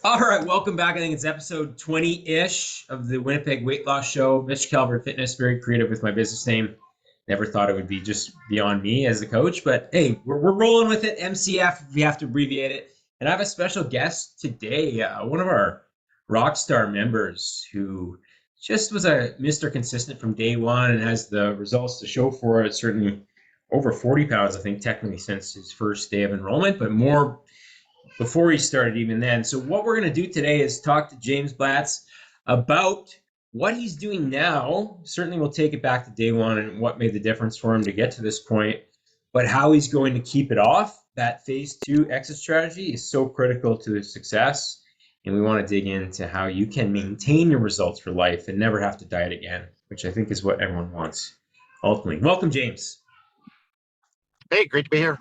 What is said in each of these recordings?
All right, welcome back. I think it's episode 20-ish of the Winnipeg Weight Loss Show. Mitch, Calvert Fitness, very creative with my business name. Never thought it would be just beyond me as the coach, but hey, we're rolling with it. MCF, if we have to abbreviate it. And I have a special guest today, one of our Rockstar members who just was a Mr. Consistent from day one and has the results to show for it. Certainly over 40 pounds, I think, technically since his first day of enrollment, but more before he started even then. So what we're going to do today is talk to James Blatz about what he's doing now. Certainly we'll take it back to day one and what made the difference for him to get to this point, but how he's going to keep it off. That phase 2 exit strategy is so critical to his success. And we want to dig into how you can maintain your results for life and never have to diet again, which I think is what everyone wants ultimately. Welcome, James. Hey, great to be here.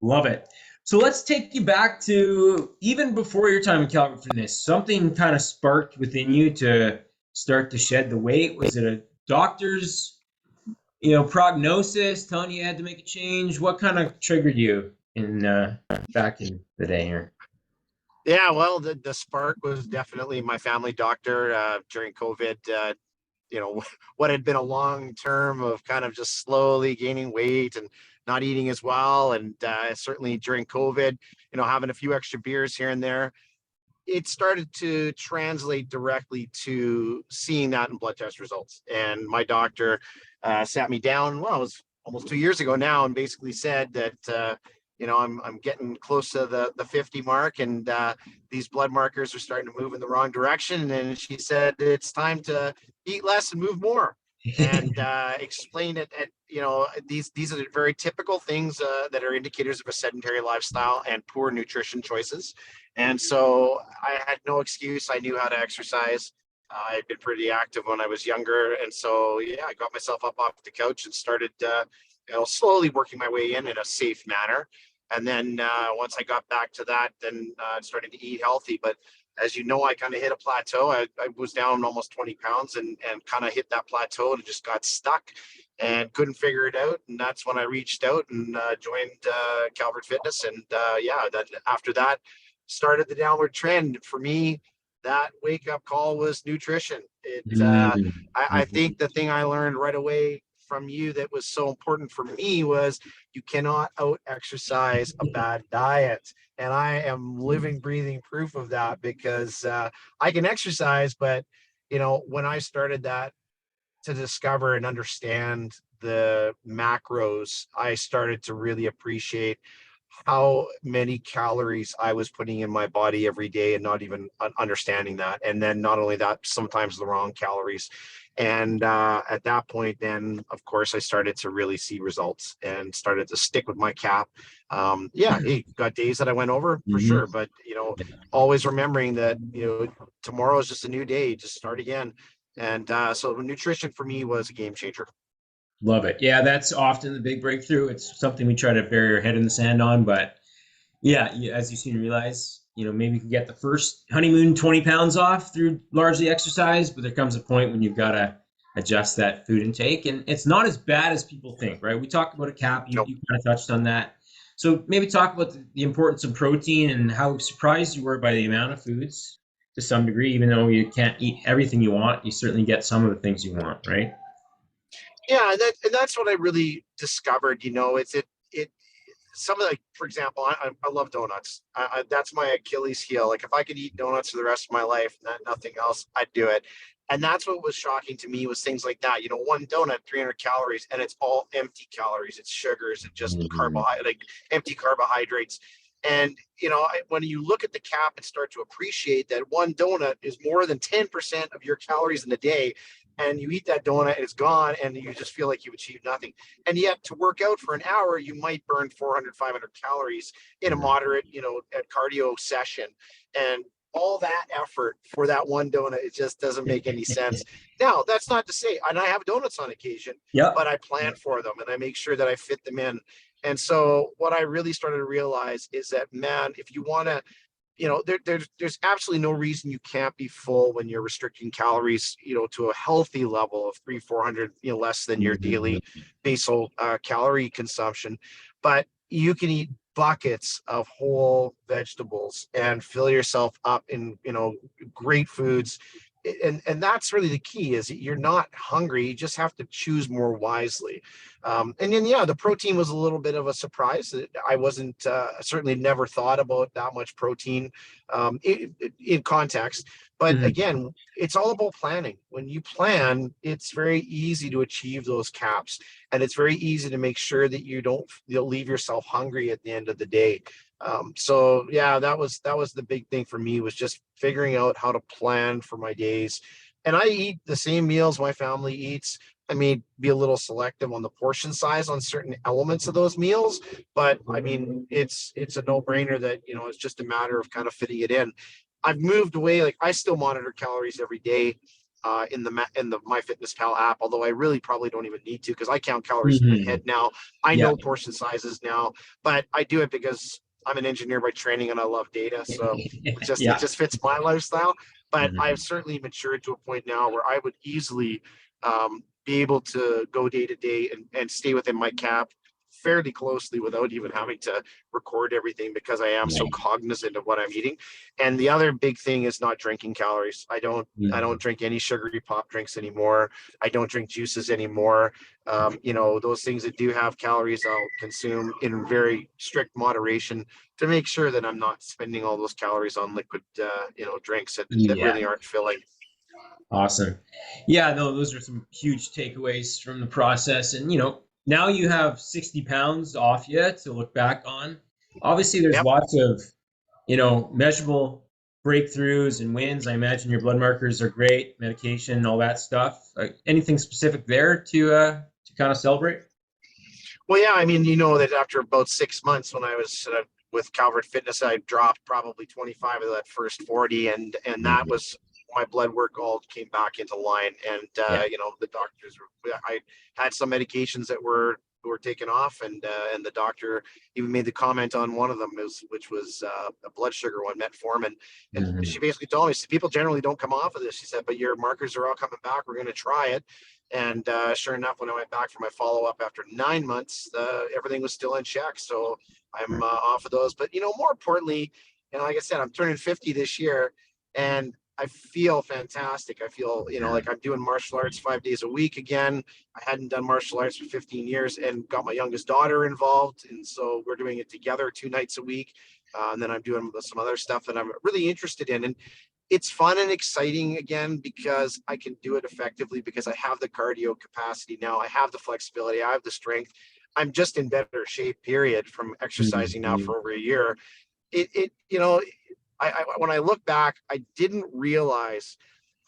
Love it. So let's take you back to even before your time in Calvert Fitness. Something kind of sparked within you to start to shed the weight. Was it a doctor's, prognosis telling you had to make a change? What kind of triggered you in back in the day here? Yeah, well, the spark was definitely my family doctor during COVID. What had been a long term of kind of just slowly gaining weight and not eating as well. And certainly during COVID, having a few extra beers here and there, it started to translate directly to seeing that in blood test results. And my doctor sat me down, well, it was almost 2 years ago now, and basically said that, I'm getting close to the 50 mark, and these blood markers are starting to move in the wrong direction. And she said, it's time to eat less and move more. And explain it at, these are very typical things that are indicators of a sedentary lifestyle and poor nutrition choices. And so I had no excuse. I knew how to exercise. I'd been pretty active when I was younger. And so, yeah, I got myself up off the couch and started, slowly working my way in a safe manner. And then once I got back to that, then starting to eat healthy. But as you know, I kind of hit a plateau. I was down almost 20 pounds and kind of hit that plateau and just got stuck and couldn't figure it out. And that's when I reached out and joined Calvert Fitness. And after that started the downward trend. For me, that wake up call was nutrition. I think the thing I learned right away from you that was so important for me was you cannot out exercise a bad diet. And I am living, breathing proof of that, because I can exercise, but when I started that to discover and understand the macros, I started to really appreciate how many calories I was putting in my body every day and not even understanding that. And then not only that, sometimes the wrong calories. And at that point, then, of course, I started to really see results and started to stick with my cap. Got days that I went over for sure, but, always remembering that, tomorrow is just a new day, just start again. And so nutrition for me was a game changer. Love it. Yeah, that's often the big breakthrough. It's something we try to bury our head in the sand on, but yeah, as you soon realize, maybe you can get the first honeymoon 20 pounds off through largely exercise, but there comes a point when you've got to adjust that food intake, and it's not as bad as people think, right? We talked about a cap. You kind of touched on that. So maybe talk about the importance of protein and how surprised you were by the amount of foods to some degree. Even though you can't eat everything you want, you certainly get some of the things you want, right? Yeah, that's what I really discovered. Some of, like, for example, I love donuts. That's my Achilles heel. Like, if I could eat donuts for the rest of my life, nothing else, I'd do it. And that's what was shocking to me, was things like that. One donut, 300 calories, and it's all empty calories. It's sugars and just empty carbohydrates. And, when you look at the cap and start to appreciate that one donut is more than 10% of your calories in a day, and you eat that donut and it's gone, and you just feel like you achieved nothing. And yet to work out for an hour, you might burn 400, 500 calories in a moderate, at cardio session. And all that effort for that one donut, it just doesn't make any sense. Now, that's not to say, and I have donuts on occasion, but I plan for them and I make sure that I fit them in. And so what I really started to realize is that, man, if you want to, there's absolutely no reason you can't be full when you're restricting calories, to a healthy level of 300-400, less than your daily basal calorie consumption. But you can eat buckets of whole vegetables and fill yourself up in, great foods. And that's really the key, is you're not hungry. You just have to choose more wisely. And then, yeah, the protein was a little bit of a surprise. I wasn't, certainly never thought about that much protein in context. But Mhm. again, it's all about planning. When you plan, it's very easy to achieve those caps, and it's very easy to make sure that you'll leave yourself hungry at the end of the day. So yeah, that was the big thing for me, was just figuring out how to plan for my days. And I eat the same meals my family eats. I may be a little selective on the portion size on certain elements of those meals, but I mean, it's a no-brainer that, it's just a matter of kind of fitting it in. I've moved away. Like, I still monitor calories every day in the MyFitnessPal app, although I really probably don't even need to, because I count calories in my head Mhm. now. I Yeah. know portion sizes now, but I do it because I'm an engineer by training and I love data. So it Yeah. just fits my lifestyle. But I've Mhm. certainly matured to a point now where I would easily be able to go day to day and stay within my cap fairly closely without even having to record everything, because I am so Right. cognizant of what I'm eating. And the other big thing is not drinking calories. I don't Mhm. drink any sugary pop drinks anymore. I don't drink juices anymore. Those things that do have calories, I'll consume in very strict moderation to make sure that I'm not spending all those calories on liquid, drinks that Yeah. really aren't filling. Awesome. Yeah, no, those are some huge takeaways from the process. And, now you have 60 pounds off you to look back on. Obviously, there's Yep. lots of, measurable breakthroughs and wins. I imagine your blood markers are great, medication, all that stuff. Anything specific there to kind of celebrate? Well, yeah, I mean, that after about 6 months, when I was with Calvert Fitness, I dropped probably 25 of that first 40, and that Mhm. was my blood work all came back into line. And Yeah. the doctors I had some medications that were taken off, and the doctor even made the comment on one of them, which was a blood sugar one, metformin. And she Mhm. basically told me, she said, people generally don't come off of this. She said, but your markers are all coming back. We're going to try it. And sure enough, when I went back for my follow up after 9 months, everything was still in check. So I'm off of those. But more importantly, like I said, I'm turning 50 this year, and I feel fantastic. I feel like I'm doing martial arts 5 days a week again. I hadn't done martial arts for 15 years, and got my youngest daughter involved, and so we're doing it together 2 nights a week. And then I'm doing some other stuff that I'm really interested in. And it's fun and exciting again, because I can do it effectively, because I have the cardio capacity now. I have the flexibility. I have the strength. I'm just in better shape, period, from exercising now Mhm. for over a year. When I look back, I didn't realize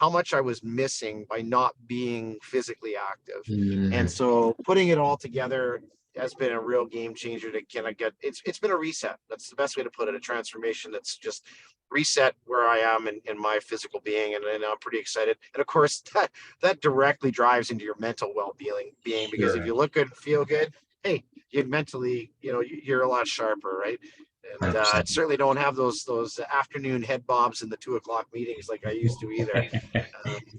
how much I was missing by not being physically active. And Mhm. so putting it all together has been a real game changer to kind of it's been a reset. That's the best way to put it, a transformation that's just reset where I am in my physical being. And I'm pretty excited. And of course, that directly drives into your mental well-being, because if Sure. you look good and feel good, hey, you mentally, you're a lot sharper, right? And 100%. certainly don't have those afternoon head bobs in the 2 o'clock meetings like I used to either.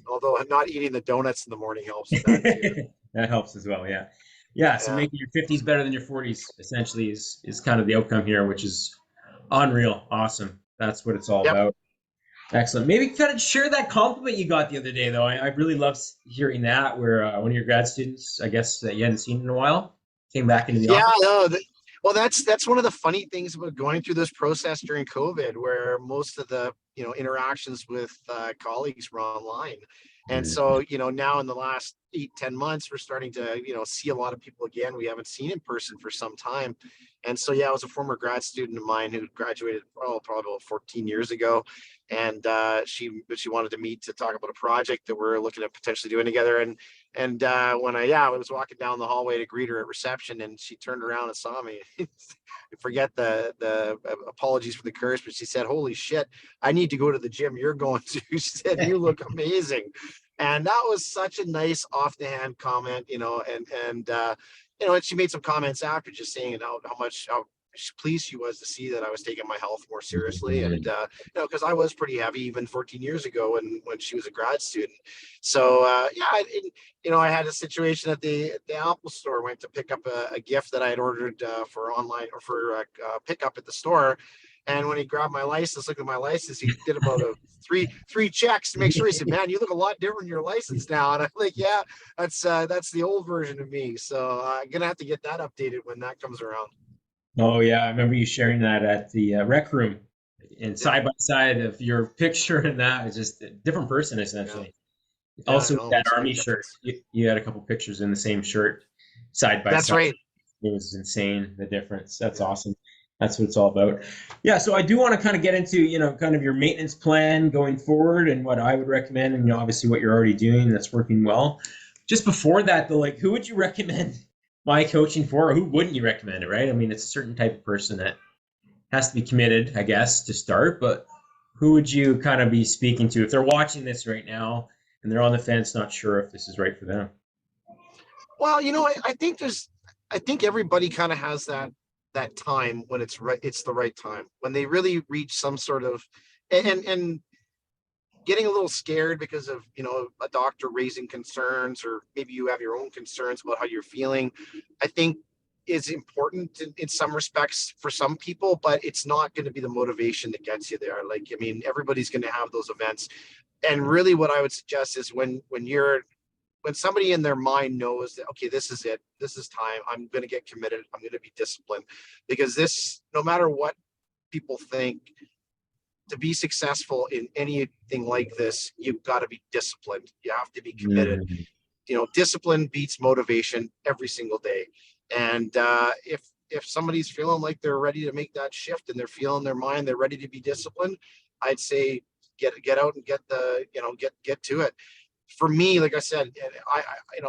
Although not eating the donuts in the morning helps with that too. That helps as well. Yeah. Yeah. So Yeah. making your 50s better than your 40s essentially is kind of the outcome here, which is unreal. Awesome. That's what it's all Yep. about. Excellent. Maybe kind of share that compliment you got the other day, though. I really love hearing that, where one of your grad students, I guess, that you hadn't seen in a while, came back into the Yeah. office. No. Well, that's one of the funny things about going through this process during COVID, where most of the interactions with colleagues were online. And Mhm. so now in the last 8-10 months, we're starting to see a lot of people again we haven't seen in person for some time. And so yeah, I was a former grad student of mine who graduated probably about 14 years ago, and she wanted to meet to talk about a project that we're looking at potentially doing together. And when I was walking down the hallway to greet her at reception, and she turned around and saw me. Forget the apologies for the curse, but she said, "Holy shit, I need to go to the gym you're going to." She said, "You look amazing," and that was such a nice off the hand comment, and she made some comments after, just saying how pleased she was to see that I was taking my health more seriously. And, Mhm. because I was pretty heavy even 14 years ago when she was a grad student. So, I had a situation at the Apple store, went to pick up a gift that I had ordered for online or for pickup at the store. And when he grabbed my license, looked at my license, he did about three checks to make sure. He said, "Man, you look a lot different in your license now." And I'm like, "Yeah, that's the old version of me." So I'm gonna have to get that updated when that comes around. Oh yeah, I remember you sharing that at the rec room, and Yeah, side by side of your picture and that is just a different person yeah, essentially. yeah. I Also, with know, it that makes a big army shirt, difference. you had a couple pictures in the same shirt, side by That's side. right. It was insane, the difference. That's Yeah. awesome. That's what it's all about. Yeah, so I do want to kind of get into, kind of your maintenance plan going forward and what I would recommend, and obviously what you're already doing that's working well. Just before that, though, like who would you recommend my coaching for, or who wouldn't you recommend it, right? I mean, it's a certain type of person that has to be committed, I guess, to start, but who would you kind of be speaking to if they're watching this right now and they're on the fence, not sure if this is right for them? Well, I think everybody kind of has that time when it's right. It's the right time when they really reach some sort of, and getting a little scared because of a doctor raising concerns, or maybe you have your own concerns about how you're feeling. I think is important in some respects for some people, but it's not going to be the motivation that gets you there. Like, I mean, everybody's going to have those events. And really what I would suggest is when somebody in their mind knows that, okay, this is it, this is time, I'm going to get committed, I'm going to be disciplined, because this, no matter what people think, to be successful in anything like this, you've got to be disciplined, you have to be committed. Mm, Discipline beats motivation every single day. And if somebody's feeling like they're ready to make that shift and they're feeling their mind, they're ready to be disciplined, I'd say get out and get to it. For me, like I said,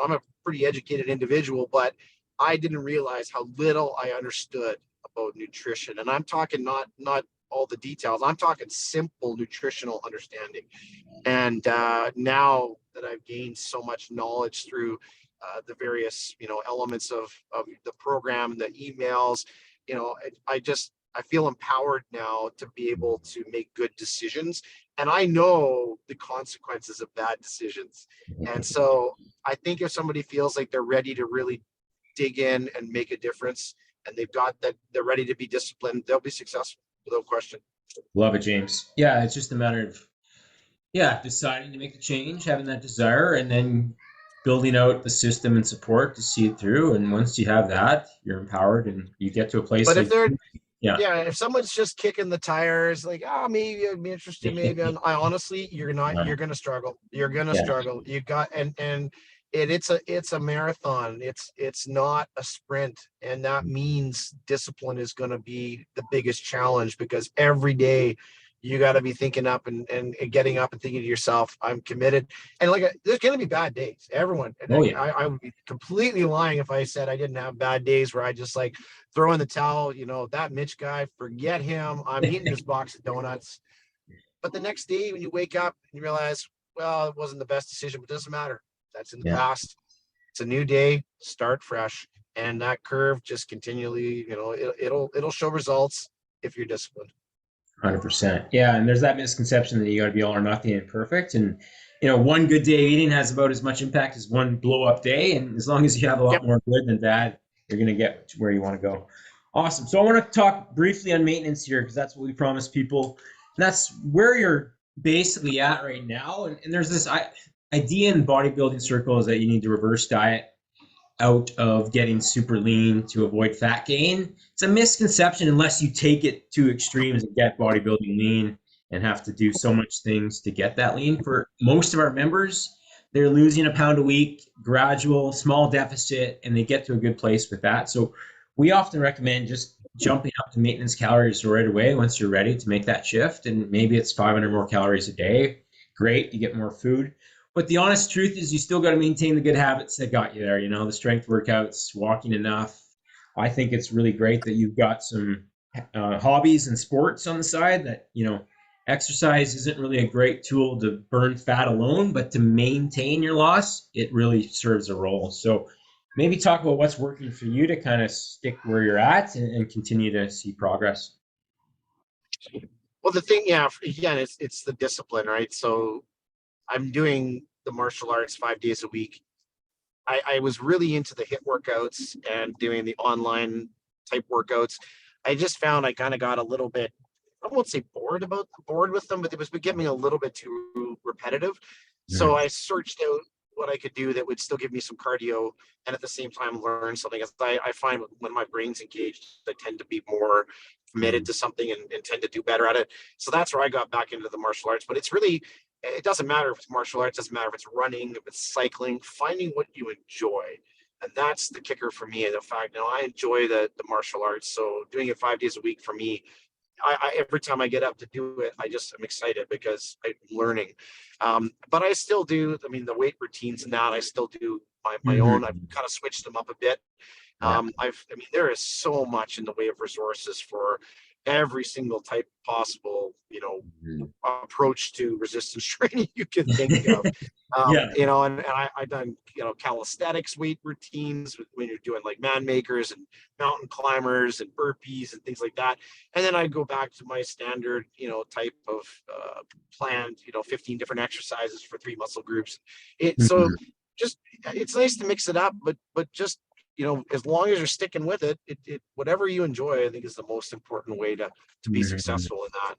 I'm a pretty educated individual, but I didn't realize how little I understood about nutrition. And I'm talking not all the details. I'm talking simple nutritional understanding. And now that I've gained so much knowledge through the various elements of the program, the emails, I feel empowered now to be able to make good decisions, and I know the consequences of bad decisions. And so I think if somebody feels like they're ready to really dig in and make a difference, and they've got that, they're ready to be disciplined, they'll be successful without question. love it, James. Yeah, it's just a matter of deciding to make the change, having that desire, and then building out the system and support to see it through. And once you have that, you're empowered and you get to a place But if like, they're yeah. yeah, if someone's just kicking the tires, like, oh, maybe I'd be interested, maybe I honestly, you're not, Wow. you're gonna struggle. You're gonna Yeah. struggle. You got and it's a marathon. It's not a sprint. And that means discipline is gonna be the biggest challenge, because every day you got to be thinking up and getting up and thinking to yourself, I'm committed. And like, there's going to be bad days, everyone. And Oh yeah. I would be completely lying if I said I didn't have bad days where I just like throw in the towel. That Mitch guy, forget him, I'm eating this box of donuts. But the next day when you wake up and you realize, well, it wasn't the best decision, but it doesn't matter, that's in the Yeah. past. It's a new day, start fresh. And that curve just continually, it'll show results if you're disciplined. 100%. Yeah, and there's that misconception that you got to be all or nothing and perfect. And one good day of eating has about as much impact as one blow up day. And as long as you have a Yep. lot more good than bad, you're going to get to where you want to go. Awesome. So I want to talk briefly on maintenance here because that's what we promised people. And that's where you're basically at right now. And there's this idea in bodybuilding circles that you need to reverse diet out of getting super lean to avoid fat gain. It's a misconception unless you take it to extremes and get bodybuilding lean and have to do so much things to get that lean. For most of our members, they're losing a pound a week, gradual, small deficit, and they get to a good place with that. So we often recommend just jumping up to maintenance calories right away once you're ready to make that shift. And maybe it's 500 more calories a day. Great, you get more food. But the honest truth is you still got to maintain the good habits that got you there, the strength workouts, walking enough. I think it's really great that you've got some hobbies and sports on the side that, exercise isn't really a great tool to burn fat alone, but to maintain your loss, it really serves a role. So maybe talk about what's working for you to kind of stick where you're at and continue to see progress. Well, the thing, yeah, again, it's the discipline, right? So I'm doing the martial arts 5 days a week. I was really into the hit workouts and doing the online type workouts. I just found I kind of got a little bit, I won't say bored with them, but it was becoming a little bit too repetitive. So Mhm. I searched out what I could do that would still give me some cardio and at the same time learn something. As I find when my brain's engaged, I tend to be more committed Mhm. to something and tend to do better at it. So that's where I got back into the martial arts. But it's really, it doesn't matter if it's martial arts, doesn't matter if it's running, if it's cycling, finding what you enjoy. And that's the kicker for me. The fact, I enjoy the martial arts. So doing it 5 days a week for me, every time I get up to do it, I'm excited because I'm learning. But I still do, I mean, the weight routines and that I still do my own. I've Mhm. kind of switched them up a bit. Yeah. I mean, there is so much in the way of resources for every single type possible, Mhm. approach to resistance training you can think of. Yeah. And I've done, calisthenics weight routines when you're doing like man makers and mountain climbers and burpees and things like that. And then I go back to my standard, type of planned, 15 different exercises for 3 muscle groups. So Mhm. just, it's nice to mix it up, but just, as long as you're sticking with it, whatever you enjoy, I think is the most important way to be Mhm. successful in that.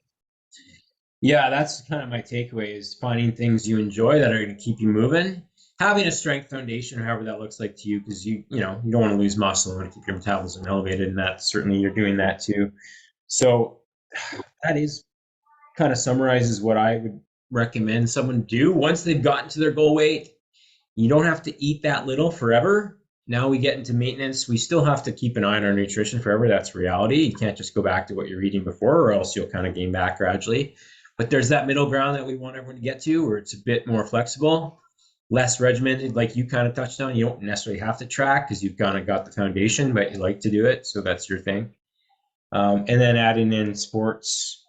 Yeah, that's kind of my takeaway is finding things you enjoy that are going to keep you moving. Having a strength foundation, however that looks like to you, because you don't want to lose muscle, you want to keep your metabolism elevated, and that certainly you're doing that too. So that is kind of summarizes what I would recommend someone do once they've gotten to their goal weight. You don't have to eat that little forever. Now we get into maintenance. We still have to keep an eye on our nutrition forever. That's reality. You can't just go back to what you're eating before, or else you'll kind of gain back gradually. But there's that middle ground that we want everyone to get to where it's a bit more flexible, less regimented, like you kind of touched on. You don't necessarily have to track because you've kind of got the foundation, but you like to do it. So that's your thing. And then adding in sports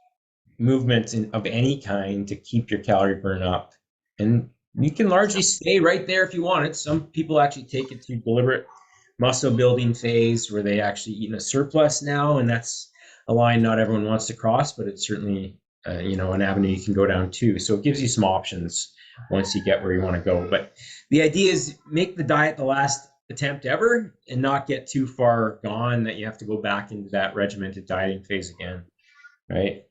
movement of any kind to keep your calorie burn up. And you can largely stay right there if you want it. Some people actually take it to deliberate muscle building phase where they actually eat in a surplus now, and that's a line not everyone wants to cross, but it's certainly an avenue you can go down too. So it gives you some options once you get where you want to go. But the idea is make the diet the last attempt ever and not get too far gone that you have to go back into that regimented dieting phase again, right?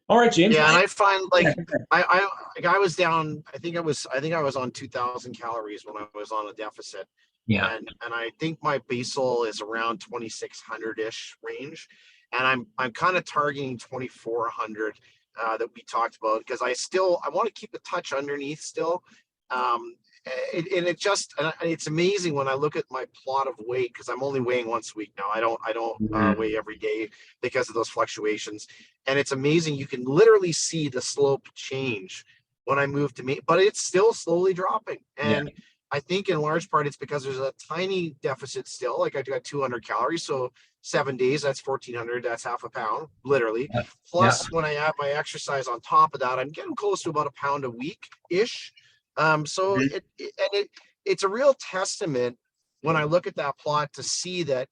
All right, James. Yeah, and I find Yeah. like I was down. I think I was on 2,000 calories when I was on a deficit, Yeah. and I think my basal is around 2,600 ish range, and I'm kind of targeting 2,400 that we talked about because I want to keep a touch underneath still. Um, and it's amazing when I look at my plot of weight because I'm only weighing once a week now. I don't Mhm. weigh every day because of those fluctuations, and it's amazing. You can literally see the slope change when I move to me, but it's still slowly dropping. Yeah. And I think in large part it's because there's a tiny deficit still. Like I got 200 calories, so 7 days that's 1,400. That's half a pound, literally. Yeah. Yeah. Plus, when I add my exercise on top of that, I'm getting close to about a pound a week ish. So Mhm. it's a real testament when I look at that plot to see that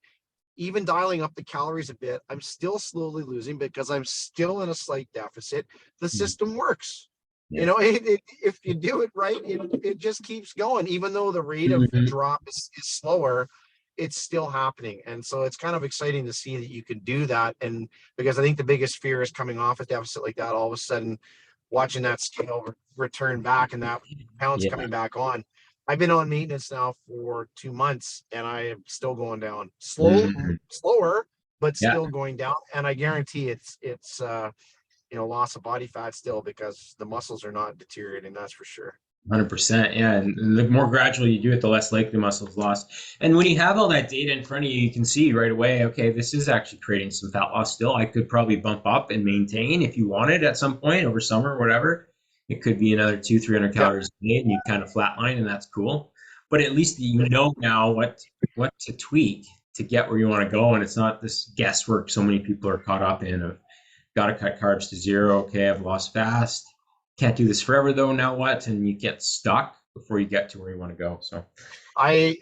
even dialing up the calories a bit, I'm still slowly losing because I'm still in a slight deficit. The Mhm. system works. Yeah. If you do it right, it just keeps going. Even though the rate of Mhm. drop is slower, it's still happening. And so it's kind of exciting to see that you can do that. And because I think the biggest fear is coming off a deficit like that, all of a sudden watching that scale return back and that pounds Yeah. coming back on. I've been on maintenance now for 2 months and I am still going down Mhm. slower, but Yeah. still going down. And I guarantee it's loss of body fat still because the muscles are not deteriorating. That's for sure. 100%. Yeah. And the more gradual you do it, the less likely muscle's lost. And when you have all that data in front of you, you can see right away, okay, this is actually creating some fat loss still. I could probably bump up and maintain if you wanted at some point over summer or whatever. It could be another 300 Yeah. calories a day and you kind of flatline and that's cool. But at least you know now what to tweak to get where you want to go. And it's not this guesswork so many people are caught up in of got to cut carbs to zero. Okay, I've lost fast. Can't do this forever though. Now what? And you get stuck. before you get to where you want to go. So I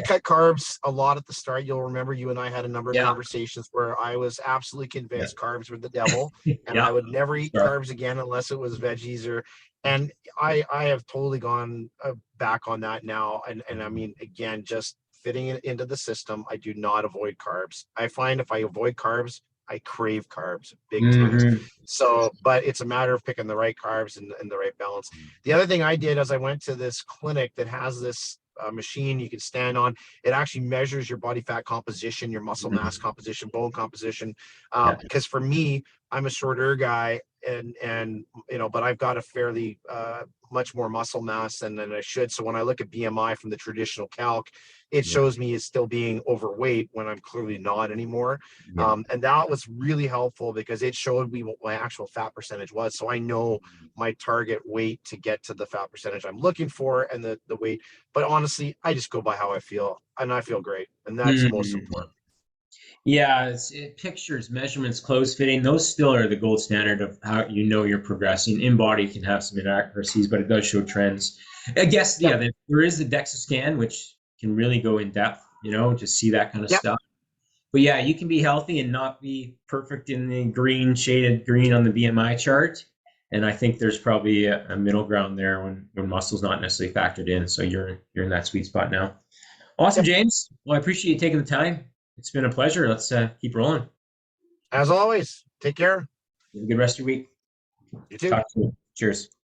cut carbs a lot at the start. You'll remember you and I had a number of yeah, conversations where I was absolutely yeah, convinced carbs were the devil, and I yeah. would never eat Sure. carbs again unless it was veggies and I have totally gone back on that now. And I mean, again, just fitting it into the system. I do not avoid carbs. I find if I avoid carbs, I crave carbs big times. Hmm. So, but it's a matter of picking the right carbs and the right balance. The other thing I did is I went to this clinic that has this machine you can stand on. It actually measures your body fat composition, your muscle mass composition, bone composition. Yeah. Because for me, I'm a shorter guy, and but I've got a fairly much more muscle mass than I should. So when I look at BMI from the traditional calc, it Yeah. shows me as still being overweight when I'm clearly not anymore. Yeah. And that was really helpful because it showed me what my actual fat percentage was. So I know my target weight to get to the fat percentage I'm looking for and the weight. But honestly, I just go by how I feel, and I feel great. And that's most Mhm. important. Yeah, pictures, measurements, clothes fitting, those still are the gold standard of how you know you're progressing. In body can have some inaccuracies, but it does show trends. I guess, Yep. yeah, there is the DEXA scan, which can really go in depth, to see that kind of Yep. stuff. But yeah, you can be healthy and not be perfect in the green, shaded green on the BMI chart. And I think there's probably a middle ground there when muscle's not necessarily factored in. So you're in that sweet spot now. Awesome, Yep. James. Well, I appreciate you taking the time. It's been a pleasure. Let's keep rolling. As always, take care. Have a good rest of your week. You too. Talk soon. Cheers.